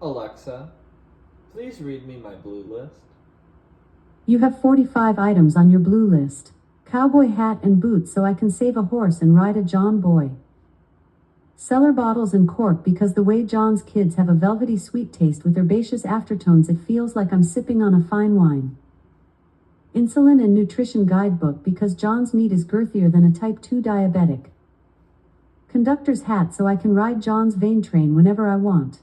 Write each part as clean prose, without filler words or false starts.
Alexa, please read me my blue list. You have 45 items on your blue list. Cowboy hat and boots so I can save a horse and ride a John boy. Cellar bottles and cork because the way John's kids have a velvety sweet taste with herbaceous aftertones it feels like I'm sipping on a fine wine. Insulin and nutrition guidebook because John's meat is girthier than a type 2 diabetic. Conductor's hat so I can ride John's vein train whenever I want.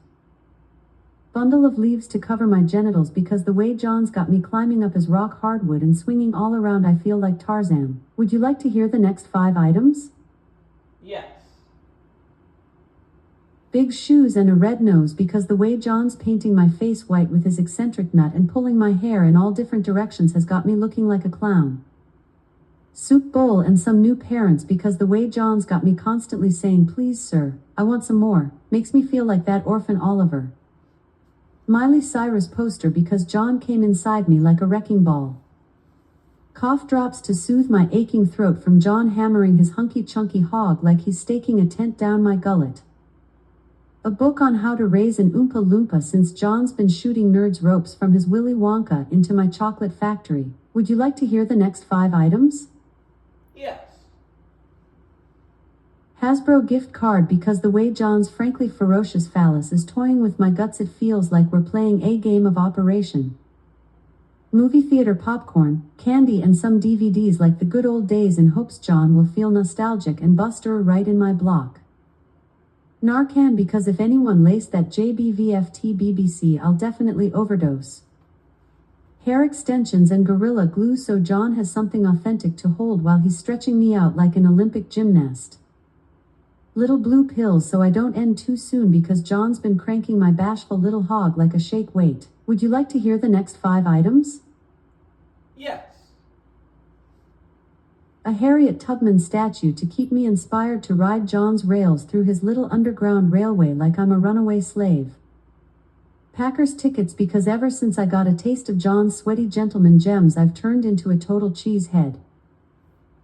Bundle of leaves to cover my genitals because the way John's got me climbing up his rock hardwood and swinging all around I feel like Tarzan. Would you like to hear the next 5 items? Yes. Big shoes and a red nose because the way John's painting my face white with his eccentric nut and pulling my hair in all different directions has got me looking like a clown. Soup bowl and some new parents because the way John's got me constantly saying please sir, I want some more, makes me feel like that orphan Oliver. Miley Cyrus poster because John came inside me like a wrecking ball. Cough drops to soothe my aching throat from John hammering his hunky chunky hog like he's staking a tent down my gullet. A book on how to raise an Oompa Loompa since John's been shooting nerds ropes from his Willy Wonka into my chocolate factory. Would you like to hear the next 5 items? Yes. Hasbro gift card because the way John's frankly ferocious phallus is toying with my guts it feels like we're playing a game of Operation. Movie theater popcorn, candy and some DVDs like the good old days in hopes John will feel nostalgic and bust her right in my block. Narcan because if anyone laced that JBVFT BBC I'll definitely overdose. Hair extensions and Gorilla Glue so John has something authentic to hold while he's stretching me out like an Olympic gymnast. Little blue pills so I don't end too soon because John's been cranking my bashful little hog like a shake weight. Would you like to hear the next 5 items? Yes. A Harriet Tubman statue to keep me inspired to ride John's rails through his little underground railway like I'm a runaway slave. Packers tickets because ever since I got a taste of John's sweaty gentleman gems I've turned into a total cheesehead.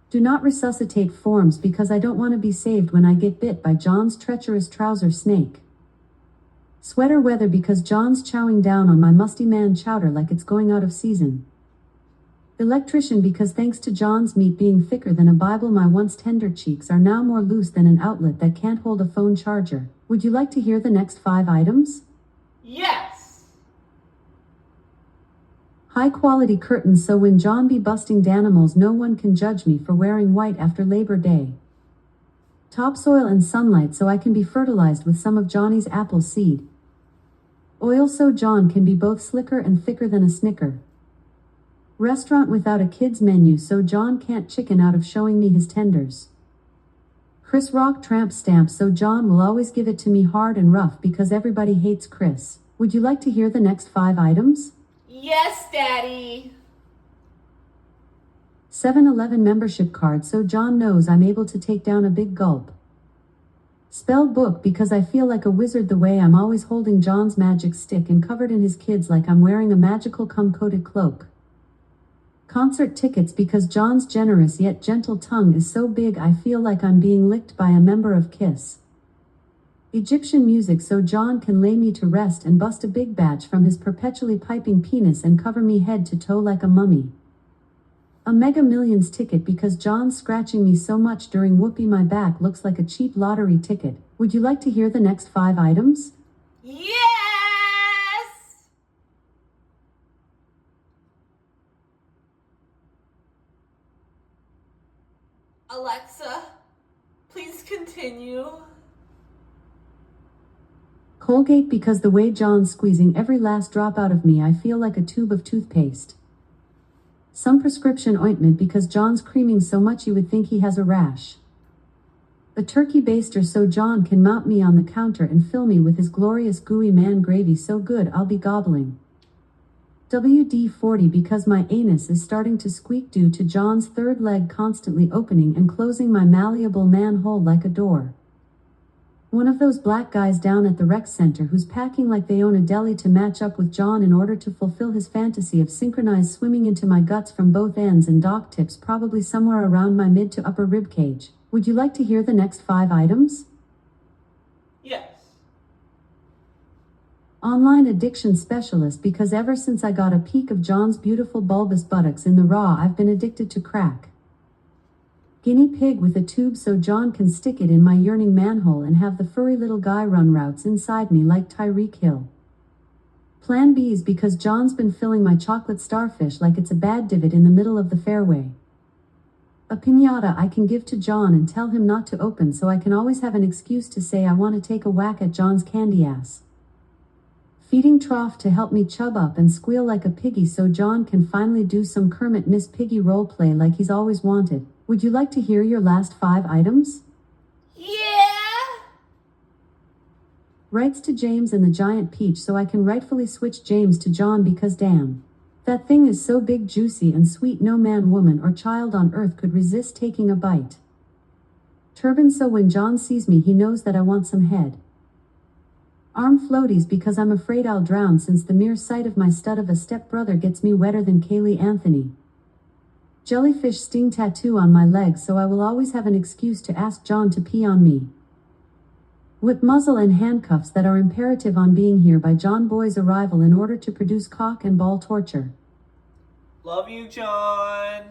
Do not resuscitate forms because I don't want to be saved when I get bit by John's treacherous trouser snake. Sweater weather because John's chowing down on my musty man chowder like it's going out of season. Electrician because thanks to John's meat being thicker than a Bible my once tender cheeks are now more loose than an outlet that can't hold a phone charger. Would you like to hear the next 5 items? Yes. High quality curtains so when John be busting danimals no one can judge me for wearing white after Labor Day. Topsoil and sunlight so I can be fertilized with some of Johnny's apple seed. Oil so John can be both slicker and thicker than a Snicker. Restaurant without a kids menu so John can't chicken out of showing me his tenders. Chris Rock tramp stamp so John will always give it to me hard and rough because everybody hates Chris. Would you like to hear the next 5 items? Yes, Daddy. 7-Eleven membership card so John knows I'm able to take down a big gulp. Spell book because I feel like a wizard the way I'm always holding John's magic stick and covered in his kids like I'm wearing a magical cum-coated cloak. Concert tickets because John's generous yet gentle tongue is so big I feel like I'm being licked by a member of Kiss. Egyptian music so John can lay me to rest and bust a big batch from his perpetually piping penis and cover me head to toe like a mummy. A Mega Millions ticket because John's scratching me so much during whoopee my back looks like a cheap lottery ticket. Would you like to hear the next 5 items? Yes! Alexa, please continue. Colgate because the way John's squeezing every last drop out of me I feel like a tube of toothpaste. Some prescription ointment because John's creaming so much you would think he has a rash. A turkey baster so John can mount me on the counter and fill me with his glorious gooey man gravy so good I'll be gobbling. WD-40 because my anus is starting to squeak due to John's third leg constantly opening and closing my malleable manhole like a door. One of those black guys down at the rec center who's packing like they own a deli to match up with John in order to fulfill his fantasy of synchronized swimming into my guts from both ends and dock tips probably somewhere around my mid to upper rib cage. Would you like to hear the next 5 items? Yes. Online addiction specialist because ever since I got a peek of John's beautiful bulbous buttocks in the raw, I've been addicted to crack. Guinea pig with a tube so John can stick it in my yearning manhole and have the furry little guy run routes inside me like Tyreek Hill. Plan B's because John's been filling my chocolate starfish like it's a bad divot in the middle of the fairway. A piñata I can give to John and tell him not to open so I can always have an excuse to say I want to take a whack at John's candy ass. Feeding trough to help me chub up and squeal like a piggy so John can finally do some Kermit Miss Piggy roleplay like he's always wanted. Would you like to hear your last 5 items? Yeah! Writes to James and the giant peach so I can rightfully switch James to John because damn. That thing is so big, juicy, and sweet no man, woman, or child on earth could resist taking a bite. Turban so when John sees me he knows that I want some head. Arm floaties because I'm afraid I'll drown since the mere sight of my stud of a stepbrother gets me wetter than Kaylee Anthony. Jellyfish sting tattoo on my leg so I will always have an excuse to ask John to pee on me. Whip muzzle and handcuffs that are imperative on being here by John Boy's arrival in order to produce cock and ball torture. Love you, John.